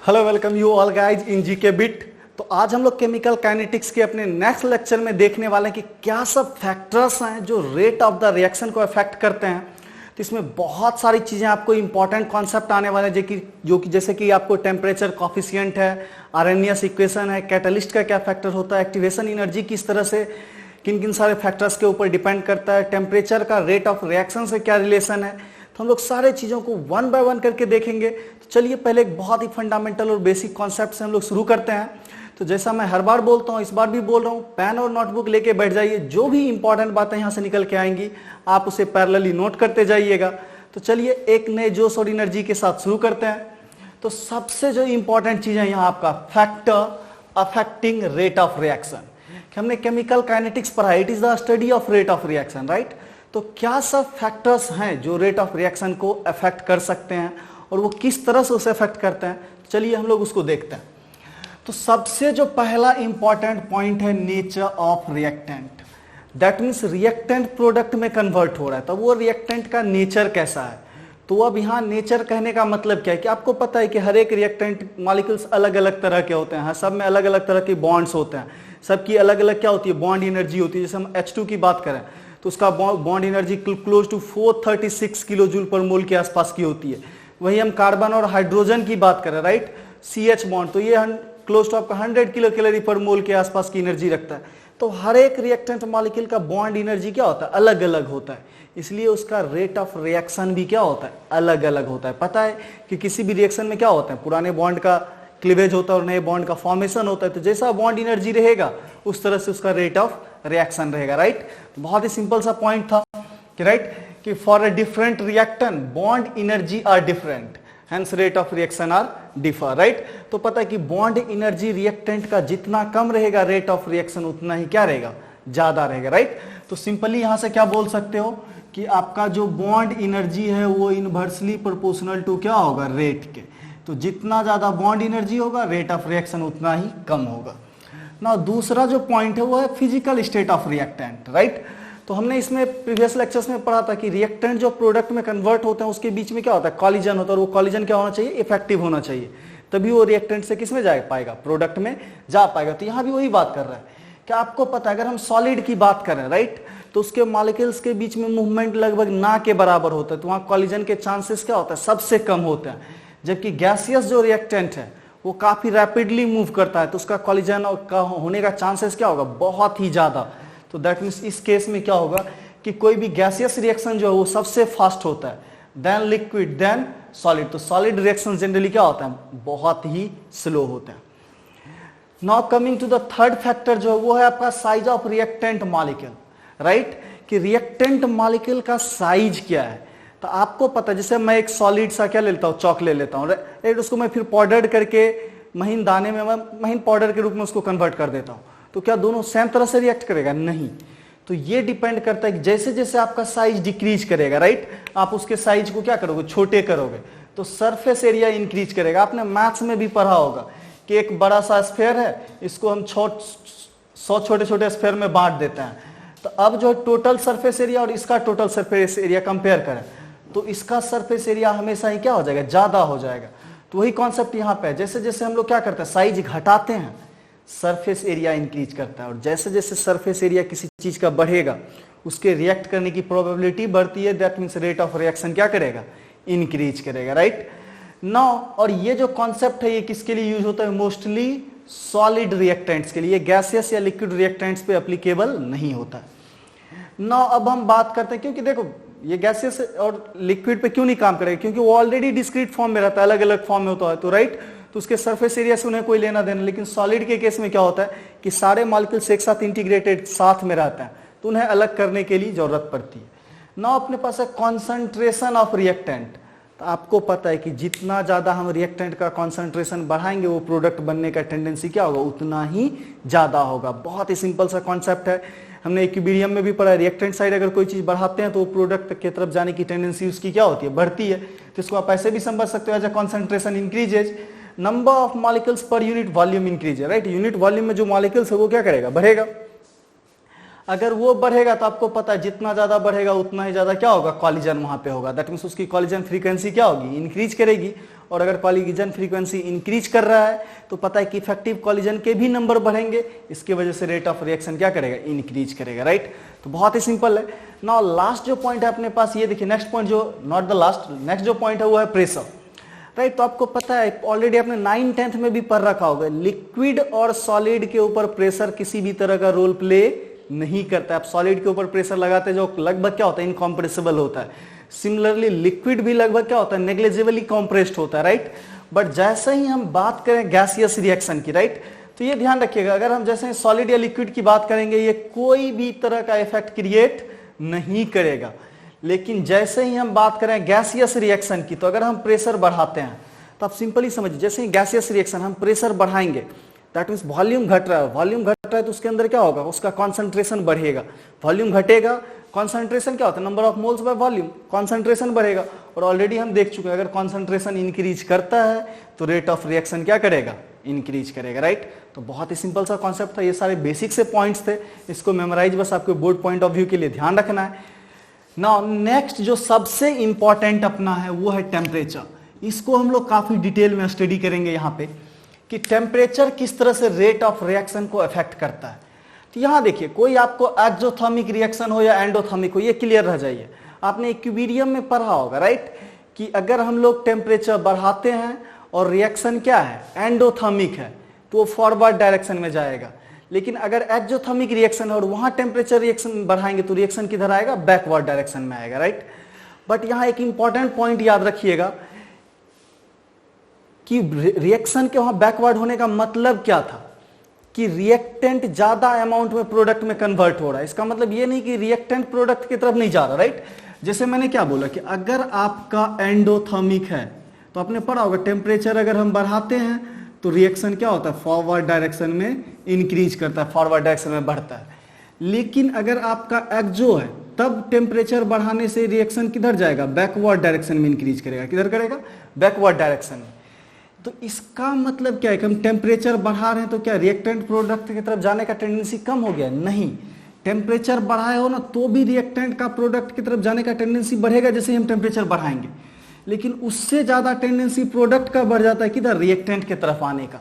Hello, welcome you all guys in GK bit. तो आज हम लोग केमिकल काइनेटिक्स के अपने नेक्स्ट लेक्चर में देखने वाले हैं कि क्या सब फैक्टर्स हैं जो रेट ऑफ द रिएक्शन को अफेक्ट करते हैं। तो इसमें बहुत सारी चीजें आपको इंपॉर्टेंट कॉन्सेप्ट आने वाले हैं जो कि जैसे कि आपको टेम्परेचर कॉफिशिएंट है, आरएनएस इक्वेशन है, कैटलिस्ट का क्या फैक्टर होता है, एक्टिवेशन एनर्जी किस तरह से किन किन सारे फैक्टर्स के ऊपर डिपेंड करता है, टेम्परेचर का रेट ऑफ रिएक्शन से क्या रिलेशन है। तो हम लोग सारे चीज़ों को वन बाय वन करके देखेंगे। तो चलिए पहले एक बहुत ही फंडामेंटल और बेसिक कॉन्सेप्ट से हम लोग शुरू करते हैं। तो जैसा मैं हर बार बोलता हूँ, इस बार भी बोल रहा हूँ, पेन और नोटबुक लेके बैठ जाइए। जो भी इंपॉर्टेंट बातें यहाँ से निकल के आएंगी आप उसे पैरेलली नोट करते जाइएगा। तो चलिए एक नए जोश और एनर्जी के साथ शुरू करते हैं। तो सबसे जो इंपॉर्टेंट चीज़ है यहाँ आपका factor affecting rate of reaction. हमने केमिकल काइनेटिक्स पढ़ा, it is the study of rate of reaction, right. तो क्या सब फैक्टर्स हैं जो रेट ऑफ रिएक्शन को अफेक्ट कर सकते हैं और वो किस तरह से उसे अफेक्ट करते हैं। चलिए हम लोग उसको देखते हैं। तो सबसे जो पहला इंपॉर्टेंट पॉइंट है nature of reactant. That means reactant product में कन्वर्ट हो रहा है, तो वो रिएक्टेंट का नेचर कैसा है। तो अब यहाँ नेचर कहने का मतलब क्या है कि आपको पता है कि हर एक रिएक्टेंट मॉलिक्यूल्स अलग अलग तरह के होते हैं, सब में अलग अलग तरह के बॉन्ड्स होते हैं, सबकी अलग अलग क्या होती है, बॉन्ड एनर्जी होती है। जैसे हम H2 की बात करें तो उसका bond energy close to 436 kilo joule per mole के आसपास की होती है। वही हम कार्बन और हाइड्रोजन की बात करें, राइट, CH बॉन्ड, तो ये क्लोज टू आपका 100 किलो कैलोरी पर मोल के आसपास की एनर्जी रखता है। तो हर एक रिएक्टेंट मॉलिक्यूल का बॉन्ड एनर्जी क्या होता है, अलग अलग होता है, इसलिए उसका रेट ऑफ रिएक्शन भी क्या होता है, अलग अलग होता है। पता है कि किसी भी रिएक्शन में क्या होता है, पुराने बॉन्ड का क्लीवेज होता है और नए बॉन्ड का फॉर्मेशन होता है। तो जैसा बॉन्ड एनर्जी रहेगा उस तरह से उसका रेट ऑफ रिएक्शन रहेगा, राइट। बहुत ही सिंपल सा पॉइंट था कि राइट कि for a different reactant bond energy are different, hence rate of reaction are differ, right. तो पता है कि बॉन्ड एनर्जी रिएक्टेंट का जितना कम रहेगा रेट ऑफ रिएक्शन उतना ही क्या रहेगा, ज्यादा रहेगा, राइट। तो सिंपली यहां से क्या बोल सकते हो कि आपका जो बॉन्ड एनर्जी है वो इनवर्सली प्रोपोर्शनल टू क्या होगा, रेट के। तो जितना ज्यादा बॉन्ड एनर्जी होगा रेट ऑफ रिएक्शन उतना ही कम होगा ना। दूसरा जो पॉइंट है वो है physical state of reactant, right. तो हमने इसमें प्रीवियस लेक्चर्स में पढ़ा था कि रिएक्टेंट जो प्रोडक्ट में कन्वर्ट होते हैं उसके बीच में क्या होता है, कॉलिजन होता है, और वो कॉलिजन क्या होना चाहिए, इफेक्टिव होना चाहिए, तभी वो रिएक्टेंट से किस में जा पाएगा, प्रोडक्ट में जा पाएगा। तो यहाँ भी वही बात कर रहा है कि आपको पता है अगर हम सॉलिड की बात करें, राइट, तो उसके मॉलिक्यूल्स के बीच में मूवमेंट लगभग ना के बराबर होता है, तो वहाँ कॉलिजन के चांसेस क्या होता है, सबसे कम होते हैं। जबकि गैसियस जो रिएक्टेंट है वो काफी रैपिडली मूव करता है, तो उसका कॉलिजन का होने का चांसेस क्या होगा, बहुत ही ज्यादा। तो दैट मीन्स इस केस में क्या होगा कि कोई भी गैसियस रिएक्शन जो है वो सबसे फास्ट होता है, देन लिक्विड, देन सॉलिड। तो सॉलिड रिएक्शन जनरली क्या होता है, बहुत ही स्लो होता है। Now coming to the third factor जो है वो है आपका size of reactant molecule, right, कि रिएक्टेंट मॉलिक्यूल का साइज क्या है। तो आपको पता है जैसे मैं एक सॉलिड सा क्या ले लेता हूँ, चॉक ले लेता हूँ, राइट, उसको मैं फिर पाउडर करके महीन दाने में मैं महीन पाउडर के रूप में उसको कन्वर्ट कर देता हूँ, तो क्या दोनों सेम तरह से रिएक्ट करेगा, नहीं। तो ये डिपेंड करता है कि जैसे जैसे आपका साइज डिक्रीज करेगा, राइट, आप उसके साइज को क्या करोगे, छोटे करोगे, तो सरफेस एरिया इंक्रीज करेगा। आपने मैथ्स में भी पढ़ा होगा कि एक बड़ा सा स्फेयर है, इसको हम 100 छोटे छोटे स्फेयर में बांट देते हैं। तो अब जो टोटल सरफेस एरिया और इसका टोटल सरफेस एरिया कंपेयर करें तो इसका सरफेस एरिया हमेशा ही क्या हो जाएगा, ज्यादा हो जाएगा। तो वही कॉन्सेप्ट यहाँ पे है, जैसे जैसे हम लोग क्या करते हैं, साइज घटाते हैं, सरफेस एरिया इंक्रीज करता है, और जैसे जैसे सरफेस एरिया किसी चीज का बढ़ेगा उसके रिएक्ट करने की प्रोबेबिलिटी बढ़ती है, that means rate of reaction क्या करेगा, इंक्रीज करेगा, राइट। नाउ और ये जो कॉन्सेप्ट है ये किसके लिए यूज होता है, मोस्टली सॉलिड रिएक्टेंट्स के लिए, गैसियस या लिक्विड रिएक्टेंट्स पे एप्लीकेबल नहीं होता। नाउ अब हम बात करते हैं, क्योंकि देखो ये गैसेस और लिक्विड पे क्यों नहीं काम करेगा, क्योंकि वो ऑलरेडी डिस्क्रीट फॉर्म में रहता है, अलग अलग फॉर्म में होता है, तो राइट, तो उसके सरफेस एरिया से उन्हें कोई लेना देना। लेकिन सॉलिड के केस में क्या होता है कि सारे मॉलिक्यूल्स एक साथ इंटीग्रेटेड साथ में रहते हैं, तो उन्हें अलग करने के लिए जरूरत पड़ती है। ना अपने पास है कॉन्सेंट्रेशन ऑफ रिएक्टेंट। तो आपको पता है कि जितना ज्यादा हम रिएक्टेंट का कॉन्सेंट्रेशन बढ़ाएंगे वो प्रोडक्ट बनने का टेंडेंसी क्या होगा, उतना ही ज्यादा होगा। बहुत ही सिंपल सा कॉन्सेप्ट है, हमने इक्विलिब्रियम में भी पढ़ा, रिएक्टेंट साइड अगर कोई चीज बढ़ाते हैं तो प्रोडक्ट की तरफ जाने की टेंडेंसी उसकी क्या होती है, बढ़ती है। तो इसको आप ऐसे भी समझ सकते हो, as a concentration increases number of molecules per unit volume increase, right. Unit volume में जो मॉलिक्यूल्स है वो क्या करेगा, बढ़ेगा। अगर वो बढ़ेगा तो आपको पता है जितना ज्यादा बढ़ेगा उतना ही ज्यादा क्या होगा, कॉलिजन वहां पे होगा। दैट मीन्स उसकी कॉलिजन फ्रीक्वेंसी क्या होगी, इंक्रीज करेगी। और अगर कॉलिजन फ्रीक्वेंसी इंक्रीज कर रहा है तो पता है कि इफेक्टिव कॉलिजन के भी नंबर बढ़ेंगे, इसकी वजह से रेट ऑफ रिएक्शन क्या करेगा, इंक्रीज करेगा, राइट। तो बहुत ही सिंपल है। नाउ लास्ट जो पॉइंट है अपने पास, ये देखिए नेक्स्ट पॉइंट, जो नॉट द लास्ट, नेक्स्ट जो पॉइंट है वो है प्रेशर, राइट। तो आपको पता है ऑलरेडी आपने 9th में भी पढ़ रखा होगा, लिक्विड और सॉलिड के ऊपर प्रेशर किसी भी तरह का रोल प्ले नहीं करता है। आप सॉलिड के ऊपर प्रेशर लगाते हैं जो लगभग क्या होता है, इनकॉम्प्रेसिबल होता है। सिमिलरली लिक्विड भी लगभग क्या होता है, नेग्लिजिबली कॉम्प्रेस्ड होता है, राइट। बट जैसे ही हम बात करें गैसियस रिएक्शन की, राइट, तो ये ध्यान रखिएगा, अगर हम जैसे सॉलिड या लिक्विड की बात करेंगे ये कोई भी तरह का इफेक्ट क्रिएट नहीं करेगा। लेकिन जैसे ही हम बात करें गैसियस रिएक्शन की, तो अगर हम प्रेशर बढ़ाते हैं तो आप सिंपली समझिए, जैसे ही गैसियस रिएक्शन हम प्रेशर बढ़ाएंगे, दैट मीन्स वॉल्यूम घट रहा है, वॉल्यूम घट रहा है तो उसके अंदर क्या होगा, उसका कॉन्सेंट्रेशन बढ़ेगा। वॉल्यूम घटेगा, कॉन्सेंट्रेशन क्या होता है, number of moles by volume, concentration बढ़ेगा। और ऑलरेडी हम देख चुके हैं अगर कॉन्सेंट्रेशन इंक्रीज करता है तो रेट ऑफ रिएक्शन क्या करेगा, इंक्रीज करेगा, राइट। तो बहुत ही सिंपल सा कॉन्सेप्ट था, ये सारे बेसिक से पॉइंट्स थे, इसको मेमोराइज बस आपके बोर्ड पॉइंट ऑफ व्यू के लिए ध्यान रखना है। नाउ नेक्स्ट जो सबसे इंपॉर्टेंट अपना है वो है टेम्परेचर। इसको हम लोग काफी डिटेल में स्टडी करेंगे यहाँ पे कि टेम्परेचर किस तरह से रेट ऑफ रिएक्शन को अफेक्ट करता है। तो यहां देखिए, कोई आपको एक्सोथर्मिक रिएक्शन हो या एंडोथर्मिक हो, ये क्लियर रह जाइए। आपने इक्विलिब्रियम में पढ़ा होगा, राइट, कि अगर हम लोग टेम्परेचर बढ़ाते हैं और रिएक्शन क्या है, एंडोथर्मिक है, तो वो फॉरवर्ड डायरेक्शन में जाएगा। लेकिन अगर एक्सोथर्मिक रिएक्शन है और वहां टेम्परेचर रिएक्शन बढ़ाएंगे तो रिएक्शन किधर आएगा, बैकवर्ड डायरेक्शन में आएगा, राइट। बट यहां एक इंपॉर्टेंट पॉइंट याद रखिएगा कि रिएक्शन के वहां बैकवर्ड होने का मतलब क्या था, कि रिएक्टेंट ज्यादा अमाउंट में प्रोडक्ट में कन्वर्ट हो रहा है। इसका मतलब ये नहीं कि रिएक्टेंट प्रोडक्ट की तरफ नहीं जा रहा, राइट। जैसे मैंने क्या बोला कि अगर आपका एंडोथर्मिक है तो आपने पढ़ा होगा टेम्परेचर अगर हम बढ़ाते हैं तो रिएक्शन क्या होता है, फॉरवर्ड डायरेक्शन में इंक्रीज करता है, फॉरवर्ड डायरेक्शन में बढ़ता है। लेकिन अगर आपका एक्सो है तब टेम्परेचर बढ़ाने से रिएक्शन किधर जाएगा, बैकवर्ड डायरेक्शन में इंक्रीज करेगा। किधर करेगा, बैकवर्ड डायरेक्शन में। तो इसका मतलब क्या है कि हम टेम्परेचर बढ़ा रहे हैं तो क्या रिएक्टेंट प्रोडक्ट की तरफ जाने का टेंडेंसी कम हो गया, नहीं। टेम्परेचर बढ़ाए हो ना तो भी रिएक्टेंट का प्रोडक्ट की तरफ जाने का टेंडेंसी बढ़ेगा जैसे हम टेम्परेचर बढ़ाएंगे, लेकिन उससे ज्यादा टेंडेंसी प्रोडक्ट का बढ़ जाता है किधर, रिएक्टेंट की तरफ आने का।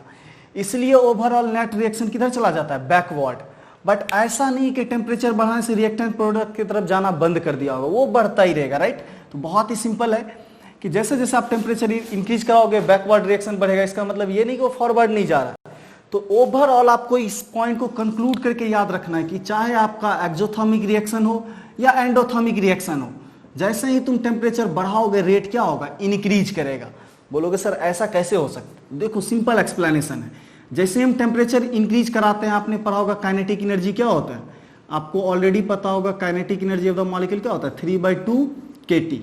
इसलिए ओवरऑल नेट रिएक्शन किधर चला जाता है, बैकवर्ड। बट ऐसा नहीं कि टेम्परेचर बढ़ाने से रिएक्टेंट प्रोडक्ट की तरफ जाना बंद कर दिया होगा, वो बढ़ता ही रहेगा, राइट। तो बहुत ही सिंपल है कि जैसे जैसे आप टेम्परेचर इंक्रीज कराओगे बैकवर्ड रिएक्शन बढ़ेगा। इसका मतलब ये नहीं कि वो फॉरवर्ड नहीं जा रहा। तो ओवरऑल आपको इस पॉइंट को कंक्लूड करके याद रखना है कि चाहे आपका एक्सोथर्मिक रिएक्शन हो या एंडोथर्मिक रिएक्शन हो, जैसे ही तुम टेम्परेचर बढ़ाओगे रेट क्या होगा, इंक्रीज करेगा। बोलोगे सर ऐसा कैसे हो सकता है, देखो सिंपल एक्सप्लेनेशन है। जैसे हम टेम्परेचर इंक्रीज कराते हैं, आपने पढ़ा होगा काइनेटिक एनर्जी क्या होता है, आपको ऑलरेडी पता होगा kinetic energy of the molecule क्या होता है, 3/2 kT।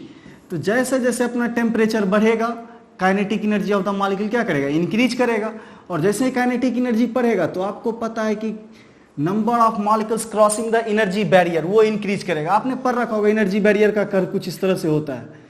तो जैसे जैसे अपना टेम्परेचर बढ़ेगा kinetic energy of the molecule क्या करेगा, इंक्रीज करेगा। और जैसे ही काइनेटिक एनर्जी बढ़ेगा तो आपको पता है कि number of molecules crossing the energy barrier वो इंक्रीज करेगा। आपने पढ़ रखा होगा एनर्जी बैरियर का कर्व कुछ इस तरह से होता है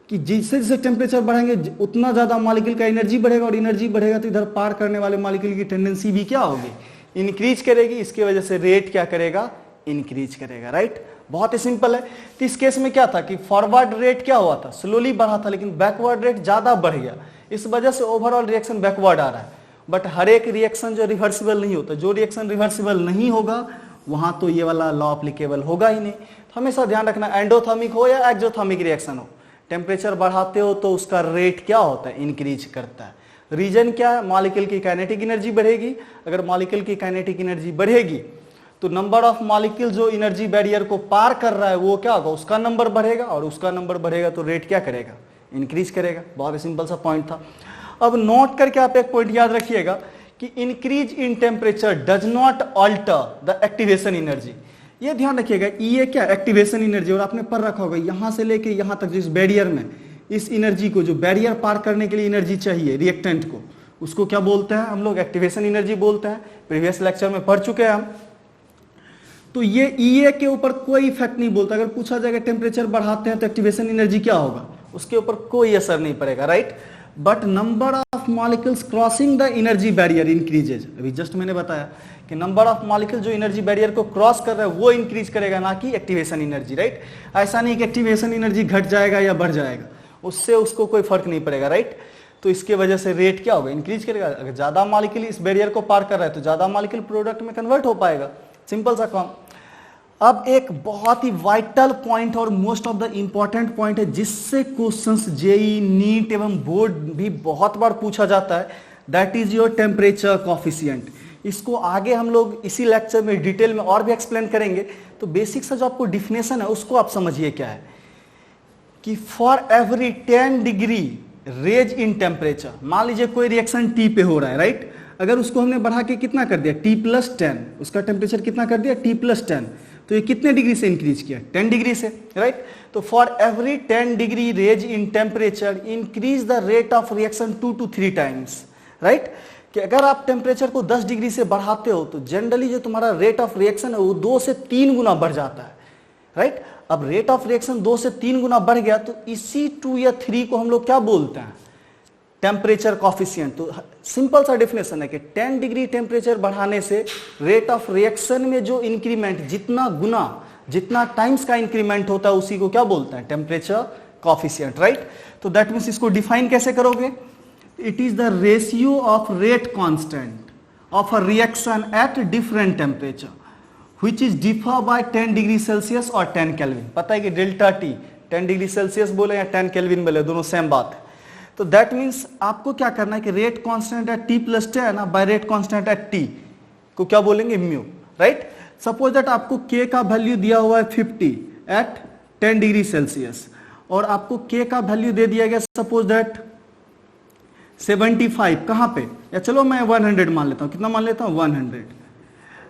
कि जैसे जैसे टेम्परेचर बढ़ेंगे उतना ज्यादा मॉलिक्यूल का एनर्जी बढ़ेगा, और एनर्जी बढ़ेगा तो इधर पार करने वाले मॉलिक्यूल की टेंडेंसी भी क्या होगी, इंक्रीज करेगी। इसकी वजह से रेट क्या करेगा, इंक्रीज करेगा, राइट। बहुत ही सिंपल है। तो इस केस में क्या था कि फॉरवर्ड रेट क्या हुआ था, स्लोली बढ़ा था, लेकिन बैकवर्ड रेट ज्यादा बढ़ गया। इस वजह से ओवरऑल रिएक्शन बैकवर्ड आ रहा है। बट हर एक रिएक्शन जो रिवर्सिबल नहीं होता, जो रिएक्शन रिवर्सिबल नहीं होगा वहां तो ये वाला लॉ अप्लीकेबल होगा ही नहीं। तो हमेशा ध्यान रखना, एंडोथर्मिक हो या एक्सोथर्मिक रिएक्शन हो, टेम्परेचर बढ़ाते हो तो उसका रेट क्या होता है, इंक्रीज करता है। रीजन क्या है, मॉलिक्यूल की काइनेटिक एनर्जी बढ़ेगी। अगर मॉलिक्यूल की काइनेटिक एनर्जी बढ़ेगी तो नंबर ऑफ मॉलिक्यूल जो एनर्जी बैरियर को पार कर रहा है वो क्या होगा, उसका नंबर बढ़ेगा, और उसका नंबर बढ़ेगा तो रेट क्या करेगा, इंक्रीज करेगा। बहुत ही सिंपल सा पॉइंट था। अब नोट करके आप एक पॉइंट याद रखिएगा कि increase in temperature does not alter the activation energy. ये ध्यान रखिएगा, ये क्या एक्टिवेशन एनर्जी, और आपने पढ़ रखा होगा यहां से लेके यहां तक जिस बैरियर में इस एनर्जी को, जो बैरियर पार करने के लिए एनर्जी चाहिए रिएक्टेंट को, उसको क्या बोलते हैं हम लोग, एक्टिवेशन एनर्जी बोलते हैं। प्रीवियस लेक्चर में पढ़ चुके हैं हम। तो ये ईए के ऊपर कोई इफेक्ट नहीं बोलता। अगर पूछा जाएगा टेम्परेचर बढ़ाते हैं तो एक्टिवेशन एनर्जी क्या होगा, उसके ऊपर कोई असर नहीं पड़ेगा, right. But number of molecules crossing the energy barrier increases. अभी जस्ट मैंने बताया कि कि नंबर ऑफ मॉलिक्यूल जो एनर्जी बैरियर को क्रॉस कर रहा है वो इंक्रीज करेगा, ना कि एक्टिवेशन एनर्जी, राइट। ऐसा नहीं कि एक्टिवेशन एनर्जी घट जाएगा या बढ़ जाएगा, उससे उसको कोई फर्क नहीं पड़ेगा, राइट। तो इसके वजह से रेट क्या होगा, इंक्रीज करेगा। अगर ज्यादा मॉलिक्यूल इस बैरियर को पार कर रहा है तो ज्यादा मॉलिक्यूल प्रोडक्ट में कन्वर्ट हो पाएगा, सिंपल सा काम। अब एक बहुत ही वाइटल पॉइंट और most of the important point है जिससे क्वेश्चंस जेई, नीट एवं बोर्ड भी बहुत बार पूछा जाता है, that is your temperature coefficient. इसको आगे हम लोग इसी लेक्चर में डिटेल में और भी एक्सप्लेन करेंगे। तो बेसिक सा जो आपको डिफिनेशन है उसको आप समझिए क्या है कि for every 10 degree raise in temperature, मान लीजिए कोई रिएक्शन टी पे हो रहा है, राइट। अगर उसको हमने बढ़ा के कितना कर दिया, T+10, उसका टेम्परेचर कितना कर दिया, T+10, तो ये कितने डिग्री से इंक्रीज किया, 10 डिग्री से, राइट। तो for every 10 degree raise in temperature increase the rate of reaction 2 to 3 times, right. कि अगर आप टेम्परेचर को 10 डिग्री से बढ़ाते हो तो जनरली जो तुम्हारा रेट ऑफ रिएक्शन है वो 2 से 3 गुना बढ़ जाता है, राइट। अब रेट ऑफ रिएक्शन 2 से 3 गुना बढ़ गया तो इसी 2 या 3 को हम लोग क्या बोलते हैं, टेम्परेचर कॉफिशिएंट। तो सिंपल सा डेफिनेशन है कि 10 डिग्री टेम्परेचर बढ़ाने से रेट ऑफ रिएक्शन में जो इंक्रीमेंट, जितना गुना, जितना टाइम्स का इंक्रीमेंट होता है उसी को क्या बोलते हैं, टेम्परेचर कॉफिशिएंट, राइट। तो दैट मीन्स इसको डिफाइन कैसे करोगे, it is the ratio of rate constant of a reaction at different temperature which is differ by 10 degree Celsius और 10 केल्विन। पता है कि डेल्टा टी 10 डिग्री सेल्सियस बोले या 10 केल्विन बोले, दोनों सेम बात है। तो दैट मीन्स आपको क्या करना है कि rate constant at T+10 by rate constant at T को क्या बोलेंगे, म्यू, राइट। सपोज दैट आपको K का वैल्यू दिया हुआ है 50 एट 10 डिग्री सेल्सियस और आपको K का वैल्यू दे दिया गया सपोज दैट 75, कहां पे, या चलो मैं 100 मान लेता हूं, कितना मान लेता हूं, 100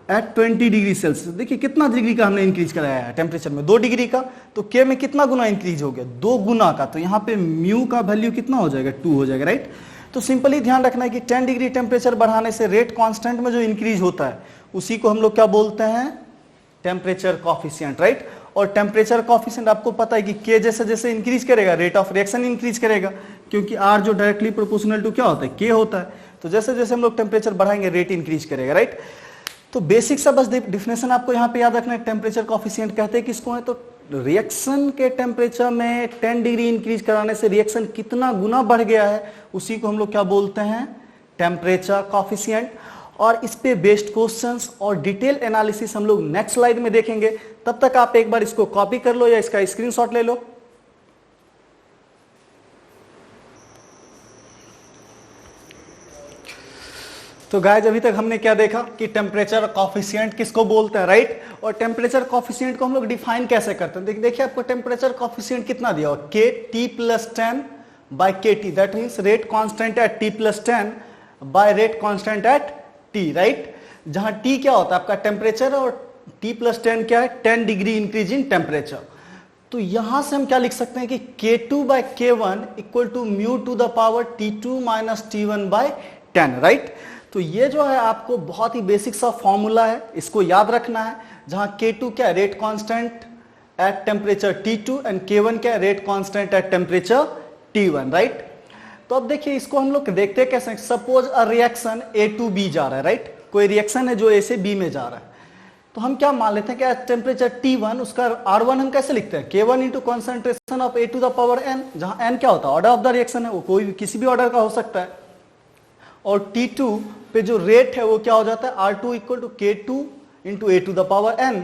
एट 20 डिग्री सेल्सियस। देखिए कितना डिग्री का हमने इंक्रीज कराया है टेम्परेचर में, 2 डिग्री का। तो के में कितना गुना इंक्रीज हो गया, 2 गुना का। तो यहाँ पे म्यू का वैल्यू कितना हो जाएगा, 2 हो जाएगा, राइट। तो सिंपली ध्यान रखना है कि 10 डिग्री टेम्परेचर बढ़ाने से रेट कांस्टेंट में जो इंक्रीज होता है उसी को हम लोग क्या बोलते हैं, टेम्परेचर कॉफिशिएंट, राइट। और टेम्परेचर कॉफिशिएंट आपको पता है कि के जैसे जैसे इंक्रीज करेगा रेट ऑफ रिएक्शन इंक्रीज करेगा, क्योंकि आर जो डायरेक्टली प्रोपोर्शनल टू क्या होता है, के होता है। तो जैसे जैसे हम लोग टेम्परेचर बढ़ाएंगे रेट इंक्रीज करेगा, राइट। तो बेसिक सा बस डिफिनेशन आपको यहाँ पे याद रखना है, टेम्परेचर कॉफिशिएंट कहते हैं किसको है, तो रिएक्शन के टेम्परेचर में 10 डिग्री इंक्रीज कराने से रिएक्शन कितना गुना बढ़ गया है उसी को हम लोग क्या बोलते हैं, टेम्परेचर कॉफिशिएंट। और इस पे बेस्ड क्वेश्चंस और डिटेल एनालिसिस हम लोग नेक्स्ट स्लाइड में देखेंगे। तब तक आप एक बार इसको कॉपी कर लो या इसका स्क्रीनशॉट ले लो। तो गाइस अभी तक हमने क्या देखा कि टेम्परेचर कॉफिशिएंट किसको बोलते हैं, राइट। और टेम्परेचर कॉफिशिएंट को हम लोग डिफाइन कैसे करते हैं, देखिए आपको टेम्परेचर कॉफिशिएंट कितना दिया हुआ, T+10 by KT, that means rate constant at T+10 by rate constant at T, right. जहां T क्या होता है आपका टेम्परेचर और T+10 क्या है, 10 डिग्री इंक्रीज इन टेम्परेचर। तो यहां से हम क्या लिख सकते हैं कि K2 by K1 equal to mu to the power T2 minus T1 by 10, right. तो ये जो है आपको बहुत ही बेसिक सा फॉर्मूला है, इसको याद रखना है। जहां K2 क्या है, rate constant at temperature T2 and K1 क्या है, rate constant at temperature T1, right. तो अब देखिए इसको हम लोग देखते हैं कैसे, suppose a reaction A to B जा रहा है, राइट। कोई रिएक्शन है जो A से B में जा रहा है, तो हम क्या मान लेते हैं कि एट टेम्परेचर T1 उसका R1 हम कैसे लिखते हैं, K1 into concentration of A to the power N, जहां N क्या होता है, ऑर्डर ऑफ द रिएक्शन है, वो कोई भी किसी भी ऑर्डर का हो सकता है। और T2 पे जो रेट है वो क्या हो जाता है, R2 equal to K2 into A to the power N।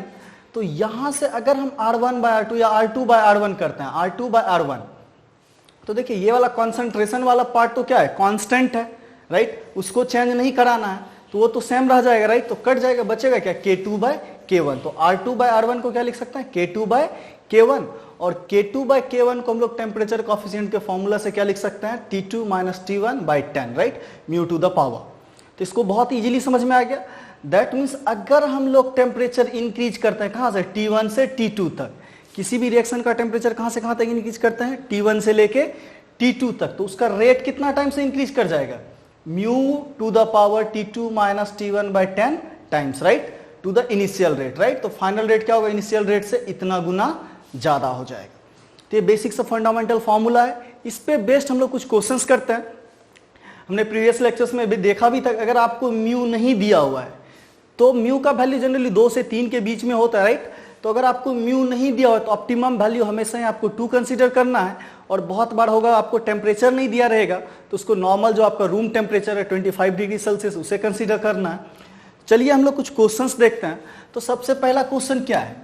तो यहां से अगर हम R1 बाय R2 या R2 बाय R1 करते हैं, R2 बाय R1, तो देखिए ये वाला कॉन्सेंट्रेशन वाला पार्ट तो क्या है, कांस्टेंट है, राइट। उसको चेंज नहीं कराना है तो वो तो सेम रह जाएगा, राइट। तो कट जाएगा, बचेगा क्या, K2 बाय K1। तो R2 बाय R1 को क्या लिख सकते हैं, K2 बाय K1। और K2 बाय K1 को हम लोग टेम्परेचर कॉफिशिएंट के फॉर्मूला से क्या लिख सकते हैं, T2 minus T1 by 10, right, mu to the power. तो इसको बहुत इजीली समझ में आ गया। दैट मीन्स अगर हम लोग टेम्परेचर इंक्रीज करते हैं कहां से, T1 से T2 तक, किसी भी रिएक्शन का टेम्परेचर कहां से कहां तक इंक्रीज करते हैं, T1 से लेके T2 तक, तो उसका रेट कितना टाइम से इंक्रीज कर जाएगा, mu to the power T2 minus T1 by 10 times, right, to the initial rate, right. तो फाइनल रेट क्या होगा, इनिशियल रेट से इतना गुना ज्यादा हो जाएगा। तो ये बेसिक सा फंडामेंटल फॉर्मूला है, इस पे बेस्ड हम लोग कुछ क्वेश्चंस करते हैं। हमने प्रीवियस लेक्चर्स में भी देखा भी था, अगर आपको म्यू नहीं दिया हुआ है तो म्यू का वैल्यू जनरली 2 से 3 के बीच में होता है, राइट। तो अगर आपको म्यू नहीं दिया हो तो ऑप्टिमम वैल्यू हमेशा ही आपको 2 कंसीडर करना है, और बहुत बार होगा आपको टेम्परेचर नहीं दिया रहेगा तो उसको नॉर्मल जो आपका रूम टेम्परेचर है 25 डिग्री सेल्सियस उसे कंसीडर करना है। चलिए हम लोग कुछ क्वेश्चंस देखते हैं। तो सबसे पहला क्वेश्चन क्या है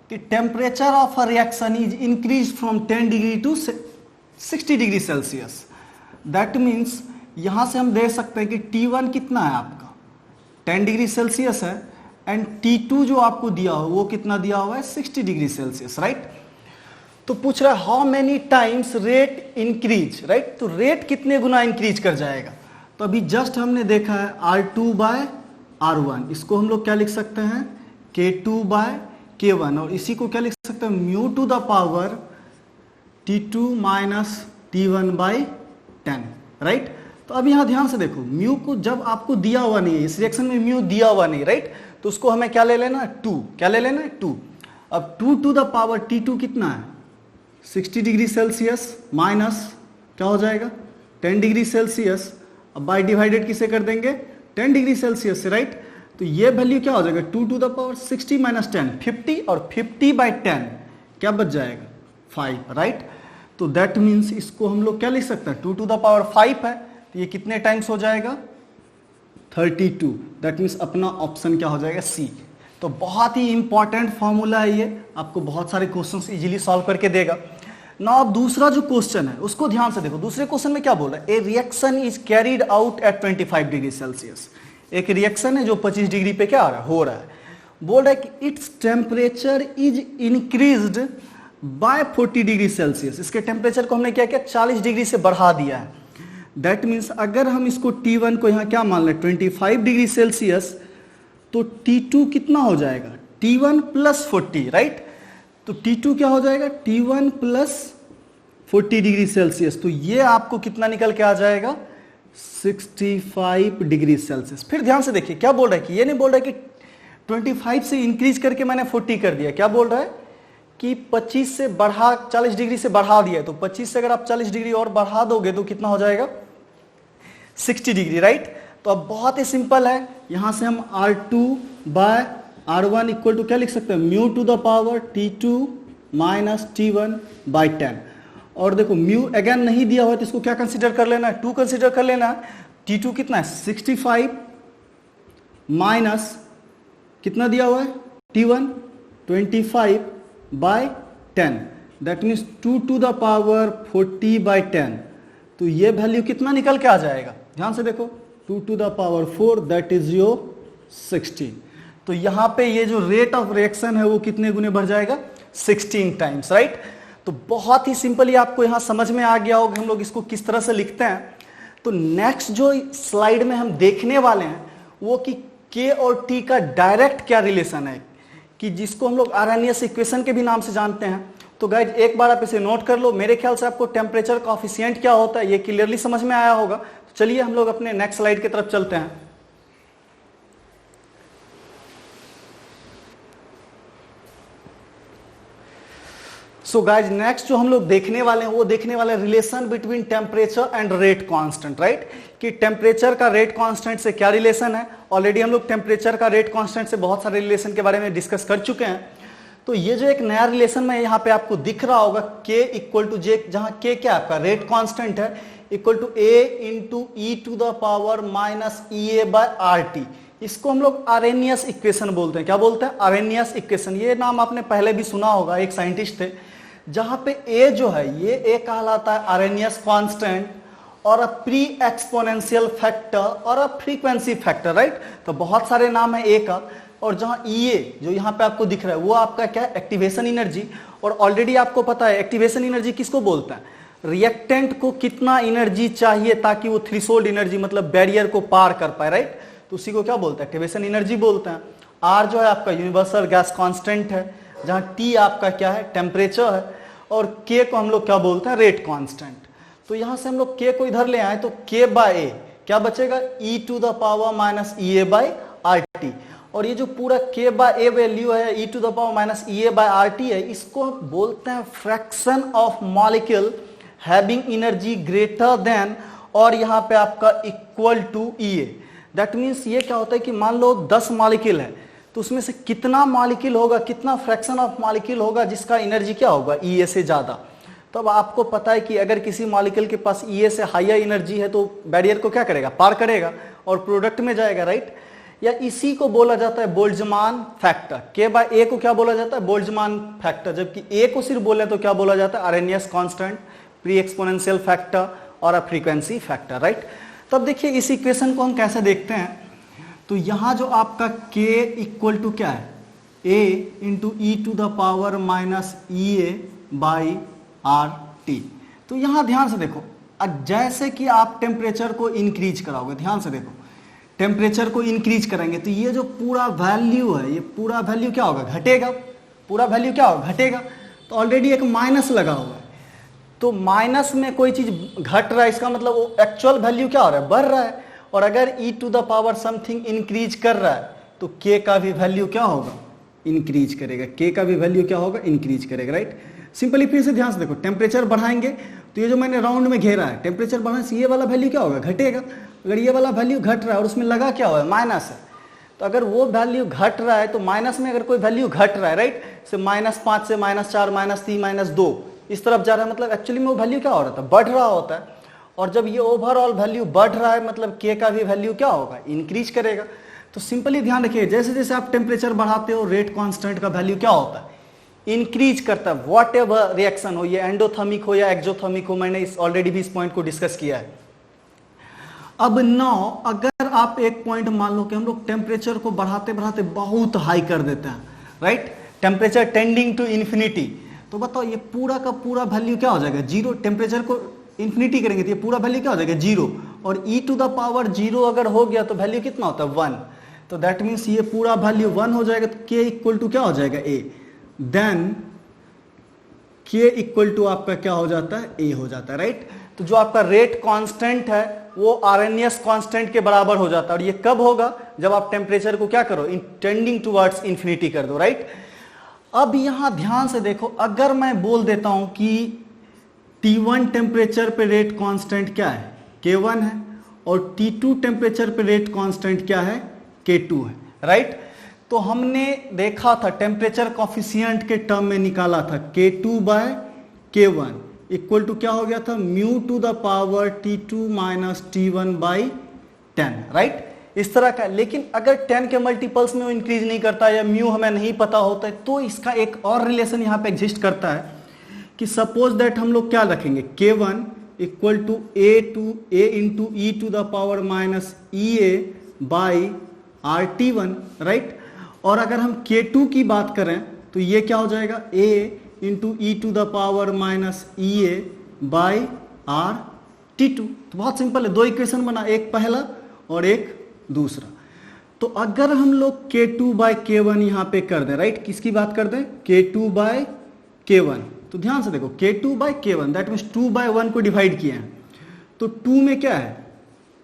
कि temperature of a reaction is increase from 10 degree to 60 degree Celsius. That means यहां से हम देख सकते हैं कि T1 कितना है आपका 10 डिग्री सेल्सियस है, एंड T2 जो आपको दिया हो वो कितना दिया हुआ है 60 डिग्री सेल्सियस, राइट। तो पूछ रहा है how many times rate increase, right. तो रेट कितने गुना इंक्रीज कर जाएगा। तो अभी जस्ट हमने देखा है R2 बाय R1, इसको हम लोग क्या लिख सकते हैं K2 बाय K1, और इसी को क्या लिख सकते हैं mu to the power T2 minus T1 by 10, right. तो अब यहां ध्यान से देखो, म्यू को जब आपको दिया हुआ नहीं है, इस रिएक्शन में म्यू दिया हुआ नहीं, राइट, तो उसको हमें क्या ले लेना है 2, क्या ले लेना है 2। अब 2 टू द पावर T2 कितना है 60 डिग्री सेल्सियस माइनस क्या हो जाएगा 10 डिग्री सेल्सियस, अब बाई डिवाइडेड किसे कर देंगे 10 डिग्री सेल्सियस से, राइट। तो ये वैल्यू क्या हो जाएगा 2 टू द पावर 60 माइनस 10 50, और 50 बाई 10 क्या बच जाएगा 5, राइट। तो दैट मीन्स इसको हम लोग क्या लिख सकते हैं 2 टू द पावर 5 है, तो ये कितने टाइम्स हो जाएगा 32। दैट मीन्स अपना ऑप्शन क्या हो जाएगा सी। तो बहुत ही इंपॉर्टेंट फॉर्मूला है ये, आपको बहुत सारे क्वेश्चंस इजीली सॉल्व करके देगा ना। अब दूसरा जो क्वेश्चन है उसको ध्यान से देखो, दूसरे क्वेश्चन में क्या बोल रहा है ए reaction is carried out at 25 degree Celsius. एक रिएक्शन है जो 25 डिग्री पे क्या हो रहा है, बोल रहा है कि its temperature is increased by 40 degree Celsius. इसके टेम्परेचर को हमने क्या किया 40 डिग्री से बढ़ा दिया है। दैट मीन्स अगर हम इसको T1 को यहाँ क्या मान लें 25 डिग्री सेल्सियस, तो T2 कितना हो जाएगा T1 प्लस 40, राइट। तो T2 क्या हो जाएगा T1 प्लस 40 डिग्री सेल्सियस, तो ये आपको कितना निकल के आ जाएगा 65 डिग्री सेल्सियस। फिर ध्यान से देखिए क्या बोल रहा है कि ये नहीं बोल रहा है कि 25 से इंक्रीज करके मैंने 40 कर दिया, क्या बोल रहा है कि 25 से बढ़ा 40 डिग्री से बढ़ा दिया, तो 25 से अगर आप 40 डिग्री और बढ़ा दोगे तो कितना हो जाएगा 60 डिग्री, राइट। तो अब बहुत ही सिंपल है, यहां से हम R2 bye R1 equal to क्या लिख सकते हैं mu to the power T2 minus T1 by 10। और देखो म्यू अगेन नहीं दिया हुआ तो इसको क्या कंसीडर कर लेना है 2 कंसीडर कर लेना है। T2 कितना है 65 माइनस कितना दिया हुआ है T1 25 by 10, that means 2 to the power 40 by 10। तो ये वैल्यू कितना निकल के आ जाएगा, ध्यान से देखो 2 to the power 4 that is your 16। तो यहां पे ये जो रेट ऑफ रिएक्शन है वो कितने गुने बढ़ जाएगा 16 टाइम्स, राइट। तो बहुत ही सिंपली आपको यहां समझ में आ गया होगा हम लोग इसको किस तरह से लिखते हैं। तो नेक्स्ट जो स्लाइड में हम देखने वाले हैं वो कि K और T का डायरेक्ट क्या रिलेशन है, कि जिसको हम लोग आरएनएस इक्वेशन के भी नाम से जानते हैं। तो गाइज एक बार आप इसे नोट कर लो, मेरे ख्याल से आपको टेम्परेचर कोएफिशिएंट क्या होता है ये क्लियरली समझ में आया होगा। तो चलिए हम लोग अपने नेक्स्ट स्लाइड की तरफ चलते हैं। सो गाइज नेक्स्ट जो हम लोग देखने वाले हैं वो देखने वाले relation between temperature and rate constant, right. कि टेम्परेचर का रेट कांस्टेंट से क्या रिलेशन है। ऑलरेडी हम लोग टेम्परेचर का रेट कांस्टेंट से बहुत सारे रिलेशन के बारे में डिस्कस कर चुके हैं। तो ये जो एक नया रिलेशन में यहाँ पे आपको दिख रहा होगा K इक्वल टू J, जहां K क्या आपका रेट कांस्टेंट है, equal to A into e to the power minus EA by RT। इसको हम लोग आरेनियस इक्वेशन बोलते हैं। क्या बोलते हैं आरेनियस इक्वेशन। ये नाम आपने पहले भी सुना होगा, एक साइंटिस्ट थे, जहां पे A जो है ये A कहलाता है आरेनियस कांस्टेंट और अ प्री एक्सपोनेंशियल फैक्टर और अ फ्रीक्वेंसी फैक्टर, राइट। तो बहुत सारे नाम है A का। और जहां EA जो यहां पे आपको दिख रहा है वो आपका क्या है एक्टिवेशन एनर्जी। और ऑलरेडी आपको पता है एक्टिवेशन एनर्जी किसको बोलते हैं, रिएक्टेंट को कितना एनर्जी चाहिए ताकि वो थ्रेशोल्ड एनर्जी मतलब बैरियर को पार कर पाए, राइट। तो उसी को क्या बोलते हैं एक्टिवेशन एनर्जी बोलते हैं। R जो है आपका यूनिवर्सल गैस कांस्टेंट है, जहां T आपका क्या है टेम्परेचर है, और K को हम लोग क्या बोलते हैं रेट कांस्टेंट। तो यहां से हम लोग K को इधर ले आए तो K बाय A क्या बचेगा e to the power minus EA by RT। और ये जो पूरा K बाय A वैल्यू है e to the power minus EA by RT है, इसको हम बोलते हैं fraction of molecule having energy greater than और यहां पे आपका equal to EA। That means ये क्या होता है कि मान लो 10 मॉलिक्यूल है, तो उसमें से कितना मॉलिक्यूल होगा, कितना फ्रैक्शन ऑफ मॉलिक्यूल होगा जिसका एनर्जी क्या होगा, ई से ज़्यादा। तो अब आपको पता है कि अगर किसी मॉलिक्यूल के पास ई से हायर एनर्जी है तो बैरियर को क्या करेगा, पार करेगा और प्रोडक्ट में जाएगा, राइट। या इसी को बोला जाता है बोल्ट्जमान फैक्टर। के बाय ए को क्या बोला जाता है, बोल्ट्जमान फैक्टर। जबकि ए को सिर्फ बोले तो क्या बोला जाता है, RNS constant, pre exponential factor और अ फ्रीक्वेंसी फैक्टर, राइट। तब देखिए इस इक्वेशन को हम कैसे देखते हैं, तो यहां जो आपका k इक्वल टू क्या है, a into e to the power minus E A by R T. तो यहां ध्यान से देखो, जैसे कि आप टेम्परेचर को इंक्रीज कराओगे, ध्यान से देखो, टेम्परेचर को इंक्रीज करेंगे तो ये जो पूरा वैल्यू है, ये पूरा वैल्यू क्या होगा, घटेगा। पूरा वैल्यू क्या होगा, घटेगा। तो ऑलरेडी एक माइनस लगा हुआ है, तो माइनस में कोई चीज घट रहा है, इसका मतलब वो एक्चुअल वैल्यू क्या हो रहा है, बढ़ रहा है। और अगर e to the power something increase कर रहा है तो k का भी वैल्यू क्या होगा, इंक्रीज करेगा। k का भी वैल्यू क्या होगा, इंक्रीज करेगा, राइट। सिंपली फिर से ध्यान से देखो, टेम्परेचर बढ़ाएंगे तो ये जो मैंने राउंड में घेरा है, टेम्परेचर बढ़ाने से ये वाला वैल्यू क्या होगा, घटेगा। अगर ये वाला वैल्यू घट रहा है और उसमें लगा क्या हुआ है, माइनस है, तो अगर वो वैल्यू घट रहा है तो माइनस में अगर कोई वैल्यू घट रहा है, राइट, से -5 से -4 -3 -2 इस तरफ जा रहा है, मतलब एक्चुअली में वो वैल्यू क्या हो रहा था, बढ़ रहा होता है। और जब ये ओवरऑल वैल्यू बढ़ रहा है मतलब k का भी वैल्यू क्या होगा, इंक्रीज करेगा। तो सिंपली ध्यान रखिए, जैसे जैसे आप टेम्परेचर बढ़ाते हो रेट कांस्टेंट का वैल्यू क्या होता है, इंक्रीज करता है। व्हाट एवर रिएक्शन हो, ये एंडोथर्मिक हो या एक्सोथर्मिक हो, मैंने ऑलरेडी भी इस पॉइंट को डिस्कस किया है। अब नाउ अगर आप एक पॉइंट मान लो कि हम लोग टेम्परेचर को बढ़ाते बढ़ाते बहुत हाई कर देते हैं, right, temperature tending to infinity, तो बताओ ये पूरा का पूरा वैल्यू क्या हो जाएगा, जीरो। टेम्परेचर को इन्फिनिटी करेंगे तो ये पूरा वैल्यू क्या हो जाएगा, जीरो। और e to the power zero अगर हो गया तो वैल्यू कितना होता है, 1। तो दैट मीन्स ये पूरा वैल्यू 1 हो जाएगा, तो k इक्वल टू क्या हो जाएगा, a। Then k equal to आपका क्या हो जाता है, a हो जाता है, राइट। तो जो आपका रेट कांस्टेंट है वो आरएनएस कांस्टेंट के बराबर हो जाता है। और ये कब होगा, जब आप टेम्परेचर को क्या करो, टेंडिंग टुवर्ड्स इन्फिनिटी कर दो, राइट। अब यहां ध्यान से देखो, अगर मैं बोल देता हूं कि T1 टेम्परेचर पे रेट कांस्टेंट क्या है, K1 है, और T2 टेम्परेचर पे रेट कांस्टेंट क्या है, K2 है, राइट। तो हमने देखा था टेम्परेचर कॉफिशिएंट के टर्म में निकाला था K2 by K1 equal to क्या हो गया था, mu to the power T2 minus T1 by 10, right, इस तरह का। लेकिन अगर 10 के मल्टीपल्स में वो इंक्रीज नहीं करता या म्यू हमें नहीं पता होता है, तो इसका एक और रिलेशन यहाँ पे एग्जिस्ट करता है कि सपोज दैट हम लोग क्या रखेंगे, K1 equal to A into e to the power minus E A by RT1, right. और अगर हम K2 की बात करें तो ये क्या हो जाएगा, A into e to the power minus E A by RT2। तो बहुत सिंपल है, दो इक्वेशन बना, एक पहला और एक दूसरा। तो अगर हम लोग K2 बाय K1 यहाँ पे कर दें, राइट, किसकी बात कर दें, K2 बाय K1, तो ध्यान से देखो K2 by K1 that means 2 bye 1 को डिवाइड किया है, तो 2 में क्या है,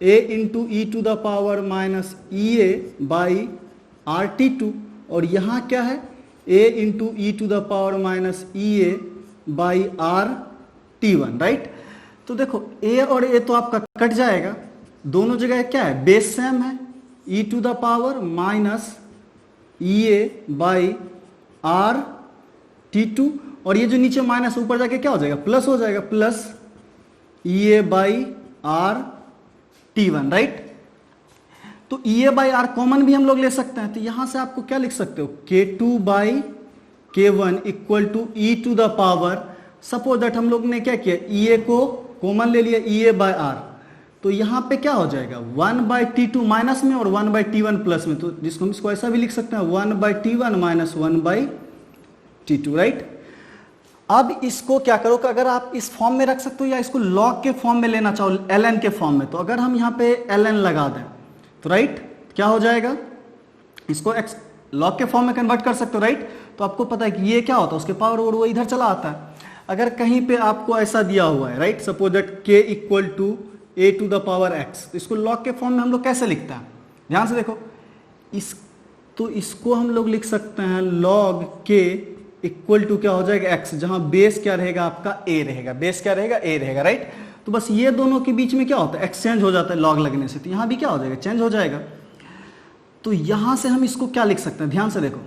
A into e to the power minus E A by RT2, और यहाँ क्या है, A into e to the power minus E A by RT1, right. तो देखो A और A तो आपका कट जाएगा, दोनों जगह क्या है, बेस सेम है, E to the power minus E A by RT2, और ये जो नीचे माइनस ऊपर जाके क्या हो जाएगा, प्लस हो जाएगा, plus E A by RT1, right. तो ई ए बाई आर कॉमन भी हम लोग ले सकते हैं, तो यहां से आपको क्या लिख सकते हो, K2 by K1 equal to e to the power, suppose that हम लोग ने क्या किया, ई ए को कॉमन ले लिया, ई ए बाई आर, तो यहां पे क्या हो जाएगा, 1 बाई T2 माइनस में और 1 बाई T1 प्लस में, तो जिसको हम इसको ऐसा भी लिख सकते हैं, 1 by T1 minus 1 by T2, right. अब इसको क्या करो कि अगर आप इस फॉर्म में रख सकते हो या इसको लॉग के फॉर्म में लेना चाहो, ln के फॉर्म में, तो अगर हम यहाँ पे ln लगा दें तो राइट क्या हो जाएगा, इसको x लॉग के फॉर्म में कन्वर्ट कर सकते हो, राइट। तो आपको पता है कि ये क्या होता है, उसके पावर वो इधर चला आता है। अगर कहीं पे आपको ऐसा दिया हुआ है, right, suppose that k equal to a to the power x, तो इसको लॉग के फॉर्म में हम लोग कैसे लिखते हैं, ध्यान से देखो, तो इसको हम लोग लिख सकते हैं log k इक्वल टू क्या हो जाएगा x, जहां बेस क्या रहेगा आपका a रहेगा, बेस क्या रहेगा a रहेगा, राइट। तो बस ये दोनों के बीच में क्या होता है, एक्सचेंज हो जाता है लॉग लगने से, तो यहाँ भी क्या हो जाएगा, चेंज हो जाएगा। तो यहाँ से हम इसको क्या लिख सकते हैं, ध्यान से देखो,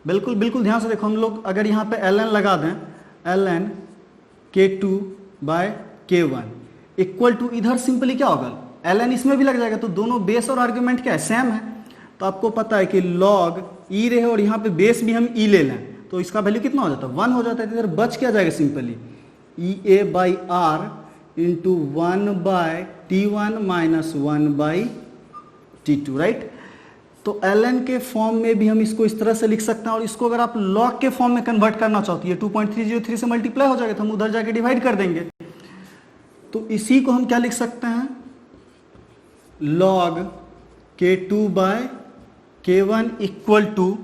बिल्कुल बिल्कुल ध्यान से देखो। हम लोग अगर यहाँ पे ln लगा दें, ln k2 by k1 equal to, इधर सिंपली क्या होगा, ln इसमें भी लग जाएगा, तो दोनों बेस और आर्ग्यूमेंट क्या है, सेम है। तो आपको पता है कि log e रहे और यहाँ पे बेस भी हम e ले लें तो इसका वैल्यू कितना हो जाता है, 1 हो जाता है। तो इधर बच क्या जाएगा, simply EA by R into 1 by T1 minus 1 by T2, right. तो ln के फॉर्म में भी हम इसको इस तरह से लिख सकते हैं, और इसको अगर आप log के फॉर्म में कन्वर्ट करना चाहो तो ये 2.303 से मल्टीप्लाई हो जाएगा, तो हम उधर जाके डिवाइड कर देंगे। तो इसी को हम क्या लिख सकते हैं, log k2 by k1 equal to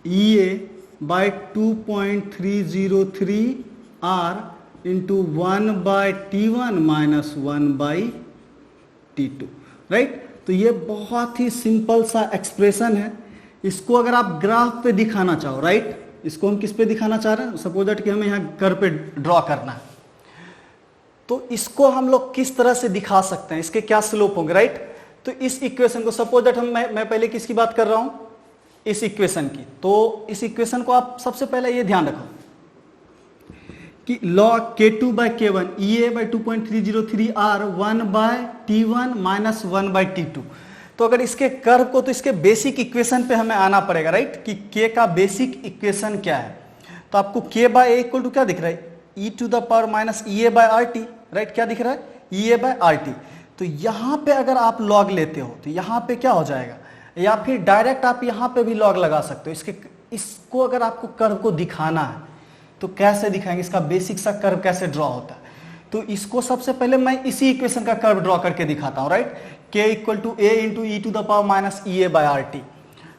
EA by 2.303 R into 1 by T1 minus 1 by T2, right. तो ये बहुत ही सिंपल सा एक्सप्रेशन है। इसको अगर आप ग्राफ पे दिखाना चाहो, राइट, इसको हम किस पे दिखाना चाह रहे हैं, सपोज दैट कि हमें यहाँ कर्व पे ड्रॉ करना है, तो इसको हम लोग किस तरह से दिखा सकते हैं, इसके क्या स्लोप होंगे, राइट। तो इस इक्वेशन को सपोज दैट मैं पहले किसकी बात कर रहा हूं, इस इक्वेशन की। तो इस इक्वेशन को आप सबसे पहले ये ध्यान रखो कि log k2 by k1 EA by 2.303 R 1 by T1 minus 1 by T2। तो अगर इसके कर्व को, तो इसके बेसिक इक्वेशन पे हमें आना पड़ेगा, राइट, कि k का बेसिक इक्वेशन क्या है। तो आपको k by a equal to क्या दिख रहा है, e to the power minus EA by RT, right, क्या दिख रहा है, EA बाय RT। तो यहाँ पे अगर आप log लेते हो तो यहाँ पे क्या हो जाएगा, या फिर डायरेक्ट आप यहाँ पे भी log लगा सकते हो। इसको अगर आपको कर्व को दिखाना है तो कैसे दिखाएंगे, इसका बेसिक सा कर्व कैसे ड्रॉ होता है। तो इसको सबसे पहले मैं इसी इक्वेशन का कर्व ड्रॉ करके दिखाता हूं, right, k equal to a into e to the power minus EA by RT।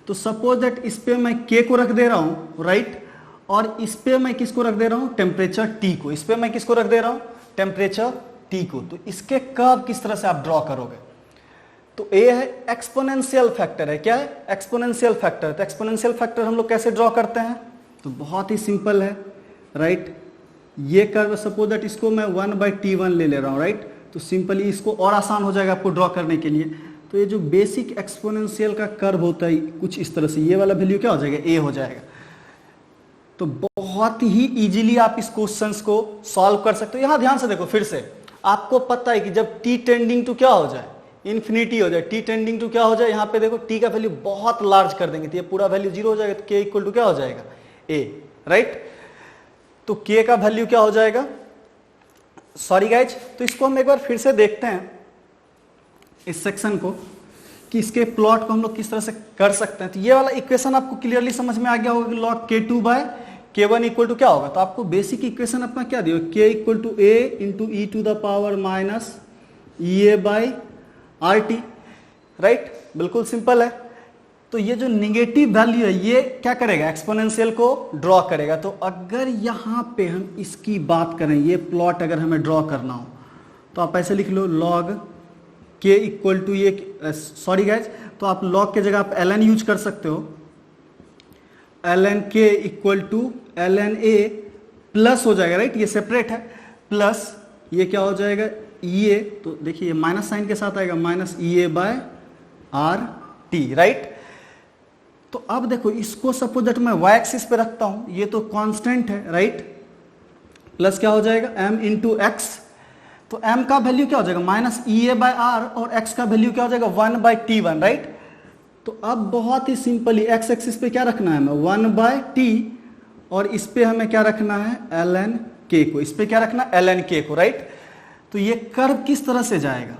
तो सपोज दैट इस पे मैं k को रख दे रहा हूं, राइट, और इस पे मैं किसको रख दे रहा हूं, टेम्परेचर T को। इस पे मैं किसको रख दे रहा हूं, टेम्परेचर T को। तो इसके कर्व किस तरह से आप ड्रॉ करोगे, तो a है एक्सपोनेंशियल फैक्टर है, क्या है, एक्सपोनेंशियल फैक्टर। तो एक्सपोनेंशियल फैक्टर हम लोग कैसे ड्रॉ करते हैं, तो बहुत ही सिंपल है, राइट। ये कर्व सपोज दैट इसको मैं 1 बाई T1 ले रहा हूँ, राइट। तो सिंपली इसको और आसान हो जाएगा आपको ड्रॉ करने के लिए। तो ये जो बेसिक एक्सपोनेंशियल का कर्व होता है कुछ इस तरह से, ये वाला वैल्यू क्या हो जाएगा, a हो जाएगा। तो बहुत ही इजीली आप इस क्वेश्चंस को सॉल्व कर सकते हो। यहां ध्यान से देखो, फिर से आपको पता है कि जब t टेंडिंग टू क्या हो जाए, इन्फिनिटी हो जाए, t टेंडिंग टू क्या हो जाए, यहाँ पे देखो t का वैल्यू बहुत लार्ज कर देंगे, तो ये पूरा वैल्यू 0 हो जाएगा। तो k इक्वल टू क्या हो जाएगा, a, राइट। तो k का वैल्यू क्या हो जाएगा, सॉरी गाइज, तो इसको हम एक बार फिर से देखते हैं इस सेक्शन को, कि इसके प्लॉट को हम लोग किस तरह से कर सकते हैं। तो ये वाला इक्वेशन आपको क्लियरली समझ में आ गया होगा कि log k2 by k1 equal to क्या होगा। तो आपको बेसिक इक्वेशन अपना क्या दिया, k equal to a into e to the power minus EA by RT, right, बिल्कुल सिंपल है। तो ये जो निगेटिव वैल्यू है ये क्या करेगा, एक्सपोनेंशियल को ड्रॉ करेगा। तो अगर यहाँ पे हम इसकी बात करें, ये प्लॉट अगर हमें ड्रॉ करना हो तो आप ऐसे लिख लो, log k इक्वल टू ये, सॉरी गाइज, तो आप log के जगह आप ln यूज कर सकते हो। ln k equal to ln a plus हो जाएगा, राइट, ये सेपरेट है, प्लस ये क्या हो जाएगा, EA। तो देखिए माइनस साइन के साथ आएगा, minus EA by RT, right. तो अब देखो इसको सपोज दैट मैं y एक्सिस पे रखता हूं, ये तो कांस्टेंट है, राइट, प्लस क्या हो जाएगा m इंटू एक्स। तो m का वैल्यू क्या हो जाएगा, माइनस EA बाय R, और x का वैल्यू क्या हो जाएगा, 1 बाई T1, राइट। तो अब बहुत ही सिंपली x एक्सिस पे क्या रखना है, हमें 1 बाय T, और इस पे हमें क्या रखना है, ln k को। इस पे क्या रखना है, ln k को, राइट। तो ये कर्व किस तरह से जाएगा,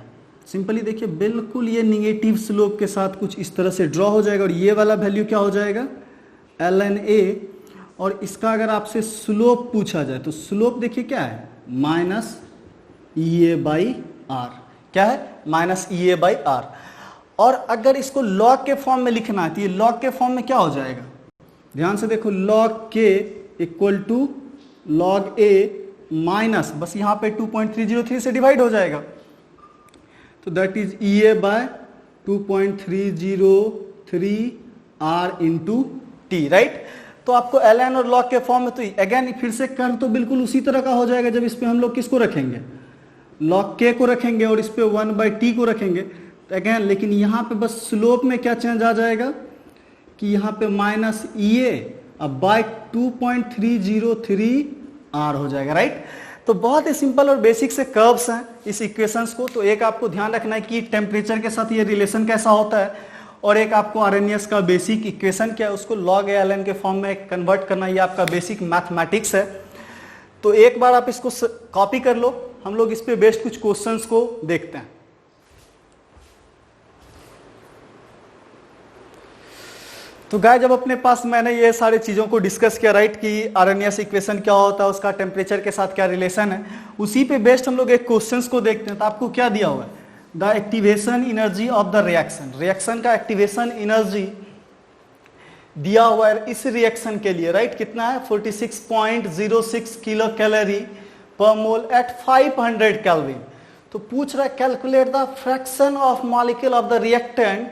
सिंपली देखिए, बिल्कुल ये निगेटिव स्लोप के साथ कुछ इस तरह से ड्रॉ हो जाएगा, और ये वाला वैल्यू क्या हो जाएगा, ln a। और इसका अगर आपसे स्लोप पूछा जाए तो स्लोप देखिए क्या है, माइनस EA बाई R, क्या है, माइनस EA बाई R। और अगर इसको log के फॉर्म में लिखना है तो ये log के फॉर्म में क्या हो जाएगा, ध्यान से देखो, log k equal to log a minus, बस यहाँ पे 2.303 से डिवाइड हो जाएगा, तो that is EA by 2.303 R into T, right. तो आपको ln और log के फॉर्म में, तो अगेन फिर से कर्व तो बिल्कुल उसी तरह का हो जाएगा जब इस पे हम लोग किसको रखेंगे, log k को रखेंगे और इस पे 1/t को रखेंगे। तो अगेन लेकिन यहाँ पे बस स्लोप में क्या चेंज आ जाएगा कि यहाँ पे -EA अब बाय 2.303 r हो जाएगा, राइट। तो बहुत ही सिंपल और बेसिक से कर्व्स हैं इस इक्वेशंस को। तो एक आपको ध्यान रखना है कि टेम्परेचर के साथ ये रिलेशन कैसा होता है, और एक आपको आरएनएस का बेसिक इक्वेशन क्या है उसको log ln के फॉर्म में कन्वर्ट करना, ये आपका बेसिक मैथमेटिक्स है। तो एक बार आप इसको कॉपी कर लो, हम लोग इस पे बेस्ड कुछ क्वेश्चंस को देखते हैं। तो गाय जब अपने पास मैंने ये सारी चीज़ों को डिस्कस किया, राइट, कि आरएनएस इक्वेशन क्या होता है, उसका टेम्परेचर के साथ क्या रिलेशन है, उसी पे बेस्ड हम लोग एक क्वेश्चंस को देखते हैं। तो आपको क्या दिया हुआ है, the activation energy of the reaction, reaction का एक्टिवेशन एनर्जी दिया हुआ है इस रिएक्शन के लिए, राइट, कितना है 46.06 किलो कैलोरी पर मोल एट 500 केल्विन। तो पूछ रहा है calculate the fraction of molecule of the reactant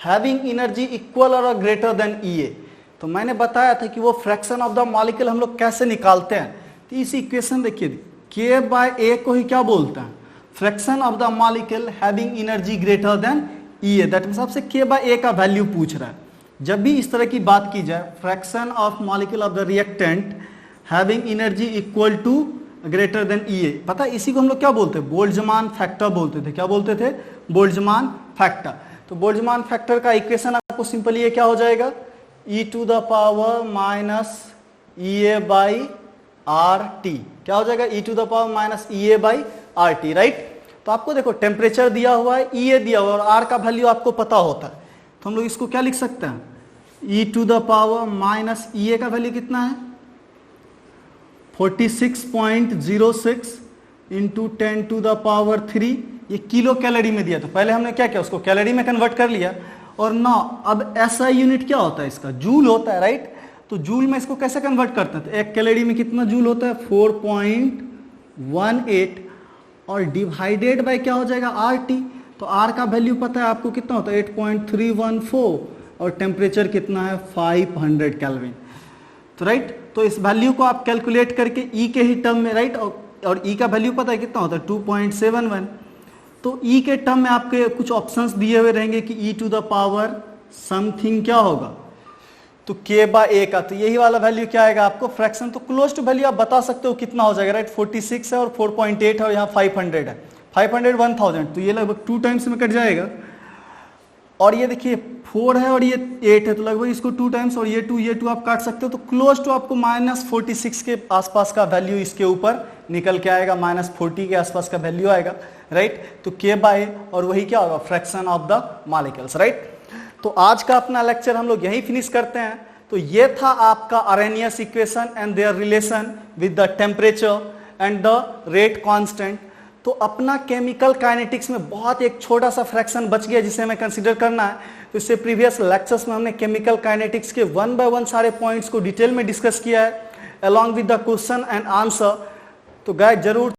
having energy equal और ग्रेटर देन EA। तो मैंने बताया था कि वो फ्रैक्शन ऑफ द मॉलिक्यूल हम लोग कैसे निकालते हैं। तो इस इक्वेशन देखिए, K/A को ही क्या बोलते हैं, fraction of the molecule having energy greater than EA। That means आपसे K/A का वैल्यू पूछ रहा है। जब भी इस तरह की बात की जाए, fraction of molecule of the reactant having energy equal to greater than EA, पता है इसी को हम लोग क्या बोलते हैं, बोल्ट्जमान फैक्टर बोलते थे। क्या बोलते थे, बोल्ट्जमान फैक्टर। तो बोल्ट्जमान फैक्टर का इक्वेशन आपको सिंपली ये क्या हो जाएगा, e⁻−EA/RT। क्या हो जाएगा, e⁻−EA/RT, राइट। तो आपको देखो टेम्परेचर दिया हुआ है, EA दिया हुआ है और R का वैल्यू आपको पता होता है। तो हम लोग इसको क्या लिख सकते हैं, e⁻−EA का वैल्यू कितना है 46.06 इंटू 10⁻3, ये किलो कैलोरी में दिया। तो पहले हमने क्या किया, उसको कैलोरी में कन्वर्ट कर लिया। और ना अब SI यूनिट क्या होता है इसका, जूल होता है, राइट। तो जूल में इसको कैसे कन्वर्ट करते हैं, तो एक कैलोरी में कितना जूल होता है 4.18 और डिवाइडेड बाय क्या हो जाएगा RT। तो R का वैल्यू पता है आपको कितना होता है 8.314 और टेम्परेचर कितना है 500 केल्विन। तो राइट, तो इस वैल्यू को आप कैलकुलेट करके E के ही टर्म में, राइट, और E का वैल्यु पता है कितना होता है 2.71। तो E के टर्म में आपके कुछ ऑप्शंस दिए हुए रहेंगे कि e⁻ समथिंग क्या होगा, तो K/A का, तो यही वाला वैल्यू क्या आएगा आपको फ्रैक्शन। तो क्लोज टू वैल्यू आप बता सकते हो कितना हो जाएगा, राइट। 46 है और 4.8 है और यहाँ 500 है, 500 1000, तो ये लगभग 2 टाइम्स में कट जाएगा। और ये देखिए 4 है और ये 8 है, तो लगभग इसको 2 टाइम्स और ये 2 आप काट सकते हो। तो क्लोज टू आपको -46 के आसपास का वैल्यू इसके ऊपर निकल के आएगा, -40 के आसपास का वैल्यू आएगा, राइट। तो K/A और वही क्या होगा, fraction of the molecules, right. तो आज का अपना लेक्चर हम लोग यही फिनिश करते हैं। तो ये था आपका RNS equation and there relation with the temperature and the rate constant. तो अपना केमिकल काइनेटिक्स में बहुत एक छोटा सा फ्रैक्शन बच गया जिसे हमें कंसीडर करना है। तो इससे प्रीवियस लेक्चर्स में हमने केमिकल काइनेटिक्स के 1 बाय 1 सारे पॉइंट्स को डिटेल में डिस्कस किया है along with the question and answer. तो गाइस जरूर